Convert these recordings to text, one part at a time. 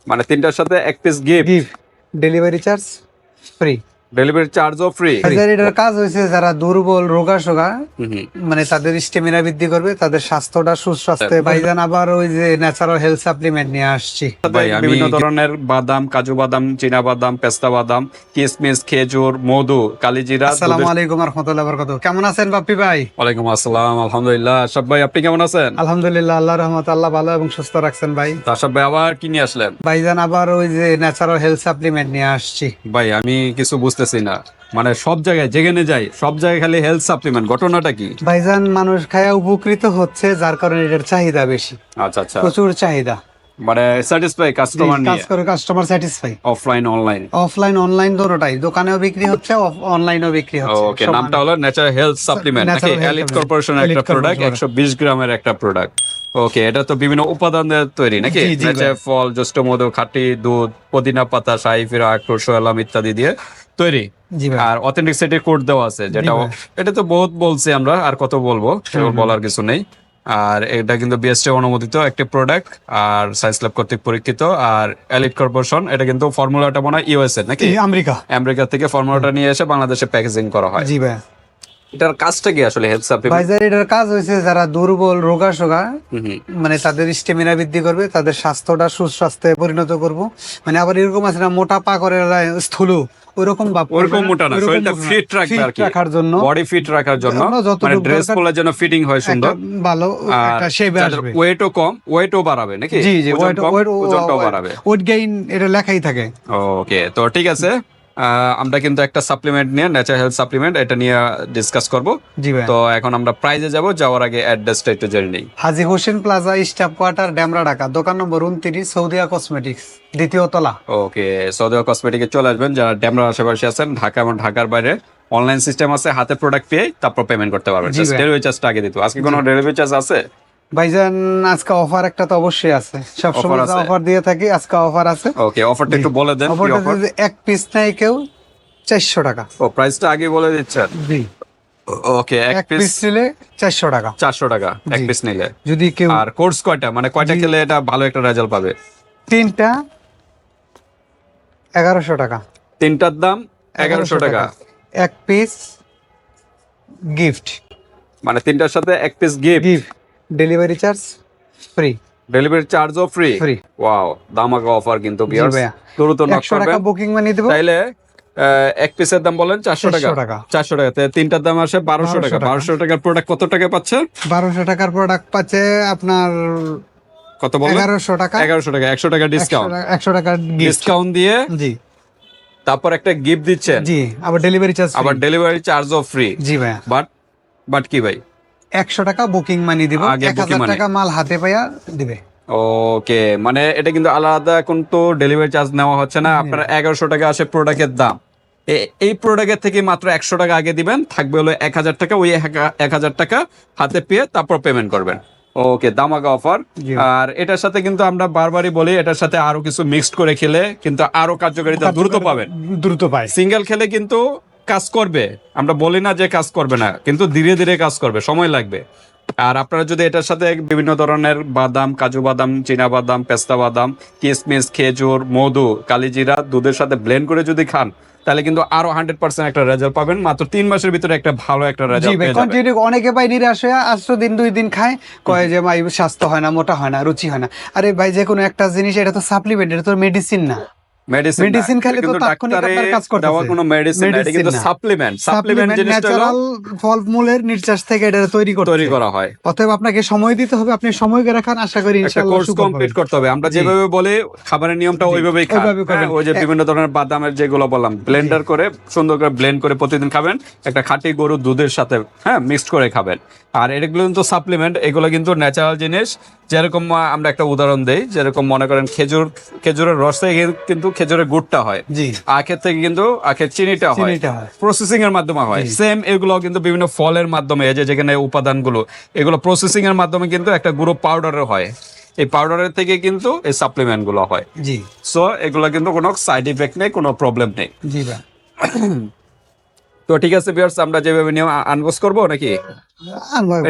মানে তিনটার সাথে এক piece gift, gift, delivery charge free. Delivery চার্জও ফ্রি। এটার কাজ হয়েছে যারা দুর্বল রোগা সোগা, মানে তাদের স্টেমিনা বৃদ্ধি করবে, তাদের স্বাস্থ্যটা সুস্বাস্থ্য। ভাইজান আবার ওই যে ন্যাচারাল হেলথ সাপ্লিমেন্ট নিয়ে আসছি। ভাই আমি বিভিন্ন ধরনের বাদাম, কাজু বাদাম, চীনা বাদাম, পেস্তা বাদাম, কিশমিশ, খেজুর, মধু, কালিজিরা। আসসালামু আলাইকুম ওয়া রাহমাতুল্লাহি ওয়া বারাকাতুহু। কেমন আছেন বাপ্পি ভাই? ওয়ালাইকুম আসসালাম, আলহামদুলিল্লাহ। আশরাফ ভাই আপনি কেমন আছেন? আলহামদুলিল্লাহ, আল্লাহর রহমতে আল্লাহ ভালো এবং সুস্থ রাখছেন ভাই। আশরাফ ভাই আবার কি নিয়ে আসলেন? ভাইজান আবার ওই যে ন্যাচারাল হেলথ সাপ্লিমেন্ট নিয়ে আসছি। ভাই আমি কিছু বুঝতেছি না, মানে সব জায়গায় যেখানে যাই সব জায়গায় খালি হেলথ সাপ্লিমেন্ট, ঘটনাটা কি? ভাইজান মানুষ খায়া উপকৃত হচ্ছে, যার কারণে এটার চাহিদা বেশি, আচ্ছা আচ্ছা, প্রচুর চাহিদা। মানে স্যাটিসফাই কাস্টমার কাজ নিয়ে, করে customer satisfy. Offline online. Offline online দুটোটাই, দোকানেও বিক্রি হচ্ছে, অনলাইনেও বিক্রি হচ্ছে। ওকে, নামটা হলো ন্যাচারাল হেলথ সাপ্লিমেন্ট নাকি? Natural Health এলিট Supplement, কর্পোরেশনের Elite একটা প্রোডাক্ট, Corporation। 120 গ্রামের একটা প্রোডাক্ট। ওকে, এটা তো বিভিন্ন উপাদান দিয়ে তৈরি নাকি? জি, জি, ন্যাচারাল ফল, জ্যৈষ্ঠ মধু, খাঁটি দুধ, পুদিনা পাতা, শাহি ফিরা, আখরোট, সোয়ালাম ইত্যাদি দিয়ে তৈরি। জি ভাই। আর অথেন্টিসিটি কোড দেওয়া আছে, যেটা ভাই। এটা তো বহুত বলছি আমরা, আর কত বলবো, সেগুলো বলার কিছু নেই। আর এটা কিন্তু বিএসটি অনুমোদিত একটি প্রোডাক্ট, আর সায়েন্স ল্যাব কর্তৃক পরীক্ষিত। আর এলিট কর্পোরেশন, এটা কিন্তু ফর্মুলাটা মনে হয় ইউএসএ নাকি? আমেরিকা। আমেরিকা থেকে ফর্মুলাটা নিয়ে এসে বাংলাদেশে প্যাকেজিং করা হয়। জি ভাই। এটার কাজটা কি আসলে হেলথ সাপ্লিমেন্ট? ভাইজান এটার কাজ হয়েছে যারা দুর্বল রোগা সোগা, মানে তাদের স্টেমিনা বৃদ্ধি করবে, তাদের স্বাস্থ্যটা সুস্বাস্থ্যে পরিণত করব। মানে আবার এরকম আছে না, মোটা পা করে স্থূল, ওইরকম ওরকম মোটা না, শরীরটা ফিট রাখবে আর কি, রাখার জন্য, বডি ফিট রাখার জন্য, আমরা যতটুকু মানে ড্রেস দরকার পরলে যেন ফিটিং হয় সুন্দর, একটা ভালো একটা শেপ আসবে। ওয়েটও কম, ওয়েটও বাড়াবে নাকি? জি জি, ওজন কম, ওজনটাও বাড়াবে। ওয়েট গেইন এটা লেখাই থাকে। ওকে, তো ঠিক আছে। আমরা কিন্তু একটা সাপ্লিমেন্ট নিয়ে, ন্যাচারাল হেলথ সাপ্লিমেন্ট, এটা নিয়ে ডিসকাস করব। জি ভাই। তো এখন আমরা প্রাইজে যাব, যাওয়ার আগে অ্যাড্রেসটা একটু জেনে নেই। Haji Hossain plaza, staff quarter, Demra, Dhaka. দোকান নম্বর 29, সৌদিয়া কসমেটিক্স, দ্বিতীয় তলা। ওকে, সৌদিয়া কসমেটিকে চলে আসবেন যারা ডেমরার আশেপাশে আছেন। ঢাকা এবং ঢাকার বাইরে অনলাইন সিস্টেম আছে, হাতে প্রোডাক্ট পেয়ে তারপর পেমেন্ট করতে পারবেন। জি ভাই। ডেলিভারি চার্জটা আগে দিতে হবে। আজকে কোনো ডেলিভারি চার্জ আছে? ভাইজান আজকে অফার একটা তো অবশ্যই আছে, সবসময় আছে? অফার দিয়ে থাকি, আজকে অফার আছে। ওকে, অফারটা একটু বলে দেন। কি অফারটা অফার? যদি এক পিস নেয় কেউ 400 টাকা। ও, প্রাইসটা আগে বলে দিচ্ছেন। জি, ওকে, এক এক পিস পিস নিলে 400 টাকা। 400 টাকা এক জি। পিস নিলে। যদি কেউ আর কোর্স কয়টা, মানে কয়টা খেলে এটা ভালো একটা রেজাল্ট পাবে? তিনটা 1100 টাকা। তিনটার দাম 1100 টাকা। এক পিস গিফট, মানে তিনটার সাথে এক piece gift, gift, delivery charge free. Delivery চার্জও ফ্রি। ফ্রি। ওয়াও, দামাকা অফার কিন্তু জি ভিউয়ার্স, ভাইয়া। দ্রুত নক 100 টাকা করবেন। বুকিং মানি দেবো। তাইলে এক পিসের দাম বলেন 400 টাকা। 400 টাকা। 400 টাকা, তাহলে তিনটার দাম আসে 1200 টাকা। 1200 টাকা। 1200 টাকার প্রোডাক্ট কত টাকা পাচ্ছে? 1200 টাকার প্রোডাক্ট পাচ্ছে আপনার কত বললেন? 1100 টাকা। 1100 টাকা, 100 টাকা ডিসকাউন্ট। 100 টাকার গিফট। ডিসকাউন্ট দিয়ে জি তারপর একটা গিফট দিচ্ছেন। জি, আবার ডেলিভারি চার্জ আবার ডেলিভারি চার্জও ফ্রি। জি ভাইয়া। বাট কি ভাই? 100 টাকা বুকিং মানি দিব, আগে booking 1000 money। টাকা মাল হাতে পাইয়া দিবে। ওকে, মানে এটা কিন্তু আলাদা কিন্তু ডেলিভারি চার্জ নেওয়া হচ্ছে না। আপনার 1100 টাকা আসে প্রোডাক্টের দাম। এই প্রোডাক্টের থেকে মাত্র 100 টাকা আগে দিবেন, থাকবে হলো 1000 টাকা। ওই 1000 টাকা হাতে পেয়ে তারপর পেমেন্ট করবেন। ওকে, দামাকা অফার। জি। আর এটার সাথে কিন্তু আমরা বারবারই বলি, এটার সাথে আরো কিছু মিক্সড করে খেলে কিন্তু আরো কার্যকারিতা দ্রুত পাবেন। দ্রুত পায়। সিঙ্গেল খেলে কিন্তু কাজ করবে, আমরা বলি না যে কাজ করবে না, কিন্তু ধীরে ধীরে কাজ করবে, সময় লাগবে। আর আপনারা যদি এটার সাথে বিভিন্ন ধরনের বাদাম, কাজু বাদাম, চীনা বাদাম, পেস্তা বাদাম, কিশমিশ, খেজুর, মধু, কালিজিরা দুধের সাথে ব্লেন্ড করে যদি খান, তাহলে কিন্তু আরো 100% একটা রেজাল্ট পাবেন। মাত্র 3 মাসের ভিতরে একটা ভালো একটা জি রেজাল্ট ভাই, পেয়ে যাবেন। কন্টিনিউ অনেকে ভাই নিরাশ হয়ে আসতো, দিন 2 দিন খায়, কয় যে ভাই স্বাস্থ্য হয় না, মোটা হয় না, রুচি হয় না। আরে ভাই, যে কোনো একটা জিনিস, এটা তো সাপ্লিমেন্ট, এটা তো মেডিসিন না। মেডিসিন খেলে তো তাৎক্ষণিক আপনার কাজ করতেছে। দেওয়া কোনো মেডিসিন না, এটা কিন্তু সাপ্লিমেন্ট। সাপ্লিমেন্ট জিনিসটা ন্যাচারাল ফলমূলের নির্যাস থেকে এটা তৈরি করা হয়। অতএব আপনাকে সময় দিতে হবে, আপনি সময় করে রাখান, আশা করি একটা ইনশাআল্লাহ কোর্স সুফল কমপ্লিট পাবেন। করতে হবে। আমরা যেভাবে বলি খাবারের নিয়মটা ওইভাবেই খান। ওইভাবে করবেন। ওই যে বিভিন্ন ধরনের বাদামের যেগুলো বললাম, ব্লেন্ডার করে সুন্দর করে ব্লেন্ড করে প্রতিদিন খাবেন। একটা খাঁটি গরুর দুধের সাথে মিক্সড করে খাবেন। আর এগুলো কিন্তু সাপ্লিমেন্ট, এগুলো কিন্তু ন্যাচারাল জিনিস। যেরকম আমরা একটা উদাহরণ দেই, যেরকম মনে করেন খেজুরের রস থেকে কিন্তু খেজুরের গুড়টা হয়। জি। আখের থেকে কিন্তু আখের চিনিটা হয়, চিনিটা হয়। প্রসেসিং এর মাধ্যমে হয়। সেম এগুলো কিন্তু বিভিন্ন ফলের মাধ্যমে, এই যে যেখানে উপাদানগুলো, এগুলো প্রসেসিং এর মাধ্যমে কিন্তু একটা গুঁড়ো পাউডারের হয়। এই পাউডারের থেকে কিন্তু এই সাপ্লিমেন্ট গুলো হয়। জি সো এগুলো কিন্তু কোনো সাইড ইফেক্ট নেই, কোনো প্রবলেম নেই। জি ভাই। তো তো ঠিক আছে ভিউয়ার্স, আমরা যেভাবে নিয়ম আনবক্স করবো নাকি?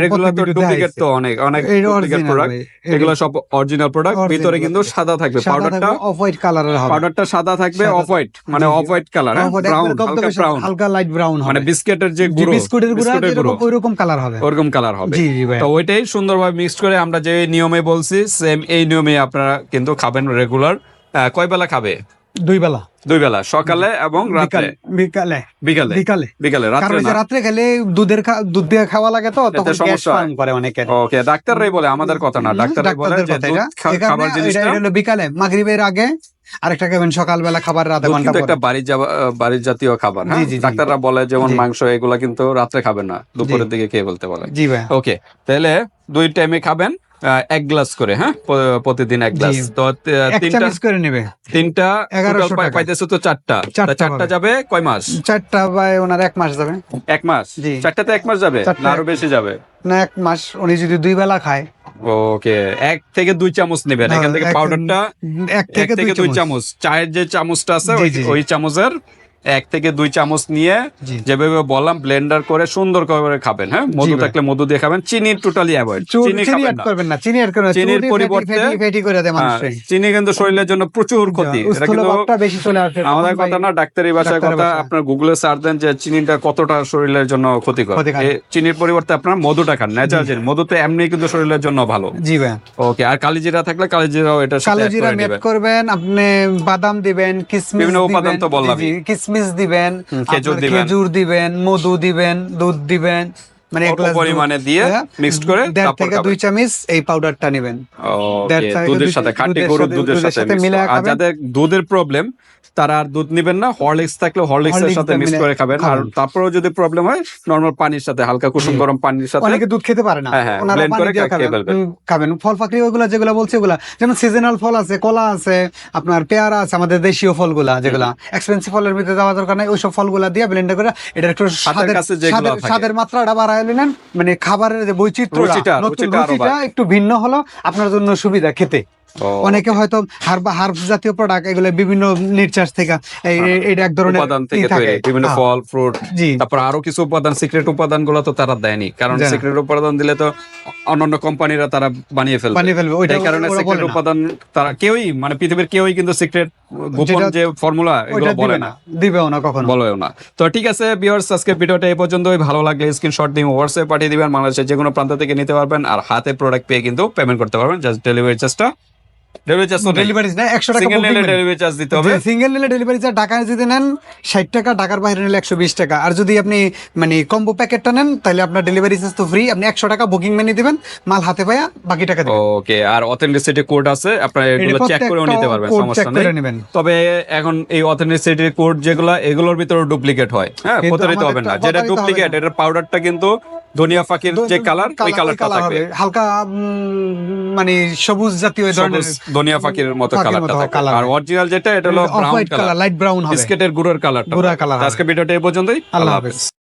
এগুলো তো ডুপ্লিকেট, তো অনেক অনেক ডুপ্লিকেট প্রোডাক্ট, এগুলো সব অরিজিনাল প্রোডাক্ট। ভিতরে কিন্তু সাদা থাকবে, পাউডারটা অফ হোয়াইট কালারের হবে, পাউডারটা সাদা থাকবে, অফ হোয়াইট মানে অফ হোয়াইট কালার, ব্রাউন, হালকা ব্রাউন, হালকা লাইট ব্রাউন হবে, মানে বিস্কিটের যে গুঁড়ো, বিস্কুটের গুঁড়ো যেরকম ওইরকম কালার হবে, ওরকম কালার হবে। জি জি ভাই। তো ওইটাই সুন্দরভাবে মিক্সড করে আমরা যে নিয়মে বলছি সেম এই নিয়মে আপনারা কিন্তু খাবেন রেগুলার। কয় বেলা খাবে? 2 বেলা, 2 বেলা, সকালে এবং রাতে, বিকালে বিকালে বিকালে বিকালে, রাতে কারণ না। রাত্রে খেলে দুধ দিয়ে খাওয়া লাগে, তো তখন গ্যাস সমস্যা হয়। ফার্ম করে অনেকে। ওকে, ডাক্তাররাই বলে, আমাদের কথা না, ডাক্তাররাই বলে যে দুধ খাবার জিনিসটা এটা হলো বিকালে মাগরিবের আগে, আরেকটা খাবেন সকালবেলা খাবার আধা দুধ ঘন্টা কিন্তু পরে। একটা বাড়ির জাতীয় খাবার, হ্যাঁ। জি, জি, জি। ডাক্তাররা বলে যেমন জি। মাংস এগুলা কিন্তু রাত্রে খাবেন না, দুপুরের দিকে খেয়ে বলতে বলে। জি ভাই। ওকে, তাহলে 2 টাইমে খাবেন 1 গ্লাস করে, হ্যাঁ, প্রতিদিন 1 গ্লাস। জি। তো 1 তিনটা চামচ করে নেবে, 3টা 1100 টোটাল টাকা। পাইতেছো তো 4টা, চারটা 4টা পাবে। যাবে কয় মাস? 4টা ভাই ওনার 1 মাস যাবে। 1 মাস? জি। 4টাতে 1 মাস যাবে চারটা- না আরো বেশি যাবে? না 1 মাস, উনি যদি 2 বেলা খায়। ওকে, 1 থেকে 2 চামচ নেবেন এখান থেকে পাউডারটা, 1 1 থেকে 2 চামচ। চায়ের যে চামচটা আছে জি, জি, জি। ওই চামচের 1 থেকে 2 চামচ নিয়ে জি। যেভাবে বললাম ব্লেন্ডার করে সুন্দর করে খাবেন, হ্যাঁ। মধু ভাই। থাকলে মধু দিয়ে খাবেন, চিনি টোটালি অ্যাভয়েড, চিনি চিনি খাবেন অ্যাড না। করবেন না, চিনি অ্যাড করবেন না, চিনির চিনির পরিবর্তে ফ্যাটি করে দেয় হ্যাঁ, মানুষের। চিনি কিন্তু শরীরের জন্য প্রচুর ক্ষতি। এটা কিন্তু স্থূলভাবটা বেশি চলে আসে। আমাদের তখন কথা ভাই না, ডাক্তারি ভাষায় ডাক্তারের কথা। ভাষা। আপনার গুগলে সার্চ দেন যে চিনিটা কতটা শরীরের জন্য ক্ষতিকর। ক্ষতিকর। চিনির পরিবর্তে আপনার মধুটা খান, ন্যাচারাল জিনিস। মধু তো এমনি কিন্তু শরীরের জন্য ভালো। জি ভাই। ওকে, আর কালিজিরা থাকলে কালিজিরাও এটার সাথে কালো add জিরা করে মেট নেবেন। করবেন, আপনি বাদাম দিবেন, কিশমিশ বিভিন্ন দিবেন, উপাদান তো বললামই। জি, কিশমিশ দিবেন, খেজুর আপনার দিবেন। খেজুর দিবেন, মধু দিবেন, দুধ দিবেন, মানে অল্প পরিমাণে দিয়ে mixed করে 1.5 তারপর থেকে খাবেন। 2 চামচ এই পাউডারটা নেবেন। ওকে, 1.5 থেকে দুধের 2 সাথে, খাঁটি দুধের গরুর সাথে- দুধের দুধের সাথে সাথে mix মিলায় করে। আর খাবেন। যাদের দুধের প্রবলেম তারা আর দুধ নিবেন না, হরলিক্স থাকলে হরলিক্সের হরলিক্স সাথে মিক্স মিলে করে খাবেন। আর খাবেন। তারপরেও যদি প্রবলেম হয় নরমাল পানির সাথে, হালকা কুসুম গরম পানির সাথে অনেকে দুধ খেতে পারে না, হ্যাঁ, হ্যাঁ, ওনারা blend পানি করে দিয়ে খেয়ে ফেলবেন। খাবেন। ফল ফাকরি ওগুলা যেগুলা বলছে ওগুলা, যেমন সিজনাল ফল আছে, কলা আছে, আপনার পেয়ারা আছে, আমাদের দেশীয় ফলগুলা যেগুলা এক্সপেন্সিভ ফলের ভিতরে যাওয়া দরকার নাই, ওইসব ফলগুলা দিয়ে ব্লেন্ডার করে এটা একটু হাতের কাছে যেগুলো থাকে। স্বাদের মাত্রাটা বাড়ায় নিলেন, মানে খাবারের যে বৈচিত্র্যটা, রুচিটা নতুন আরো রুচিটা বাড়ে। একটু ভিন্ন হলো, আপনার জন্য সুবিধা খেতে। ও, অনেকে হয়তো হার্ব জাতীয় প্রোডাক্ট, এগুলো বিভিন্ন নির্যাস থেকে এটা এক ধরনের উপাদান থেকে থাকে। তৈরি, বিভিন্ন হ্যাঁ। ফল ফ্রুট, জি। তারপর আরো কিছু উপাদান, সিক্রেট উপাদান গুলো তো তারা দেয়নি, কারণ দেয় না। সিক্রেট উপাদান দিলে তো অন্যান্য কোম্পানিরা তারা বানিয়ে বানিয়ে ফেলবে, ওইটা এই কারণে ওরা সিক্রেট বলে না। উপাদান তারা কেউই, মানে পৃথিবীর কেউই কিন্তু সিক্রেট গোপন যেটা- যে ফর্মুলা এগুলো ওইটা বলে দিবে না, দিবেও না কখনো। বলেও না। তো ঠিক আছে ভিউয়ার্স, আজকে ভিডিওটা এই পর্যন্তই। ভালো লাগলে স্ক্রিনশট দিয়ে হোয়াটসঅ্যাপ পাঠিয়ে দিবেন, বাংলাদেশের যে কোনো প্রান্ত থেকে নিতে পারবেন। আর হাতে প্রোডাক্ট পেয়ে কিন্তু পেমেন্ট করতে পারবেন। জাস্ট ডেলিভারি চার্জটা, ডেলিভারি চার্জ ডেলিভারি না 100 টাকা সিঙ্গেল নিলে booking ডেলিভারি চার্জ দিতে হবে। সিঙ্গেল নিলে ডেলিভারি চার্জ ঢাকায় যদি নেন 60 টাকা, ঢাকার বাইরে নিলে 120 টাকা। আর যদি আপনি মানে কম্বো প্যাকেটটা নেন তাহলে আপনার ডেলিভারি চার্জ তো ফ্রি, আপনি 100 টাকা বুকিং মানি দিবেন, মাল হাতে পায়া বাকি টাকা দিবেন। ওকে, আর অথেন্টিসিটি কোড আছে, আপনারা এগুলো চেক করেও নিতে পারবেন, code সমস্যা check নেই। করে নেবেন। তবে এখন এই অথেন্টিসিটি কোড যেগুলো, এগুলোর ভিতরে ডুপ্লিকেট হয়, হ্যাঁ, কিন্তু প্রতারিত হবে না। আমাদেরটা যেটা প্রতারিত হবে ডুপ্লিকেট, না। এটার পাউডারটা কিন্তু ধনিয়া ফাকির যে কালার, ওই কালারটা থাকবে, হবে হালকা মানে সবুজ জাতীয় এই ধরনের সবুজ ধনিয়া ফাকির মতো ফাকির কালারটা মতো থাকবে। কালার আর হবে। অরিজিনাল যেটা, এটা হলো of brown white colour, colour, light brown হবে, বিস্কিটের গুঁড়োর কালারটা। গুঁড়া কালার হবে। আজকে ভিডিওটা এই পর্যন্তই। আল্লাহ আল্লাহ হাফেজ। হাফেজ।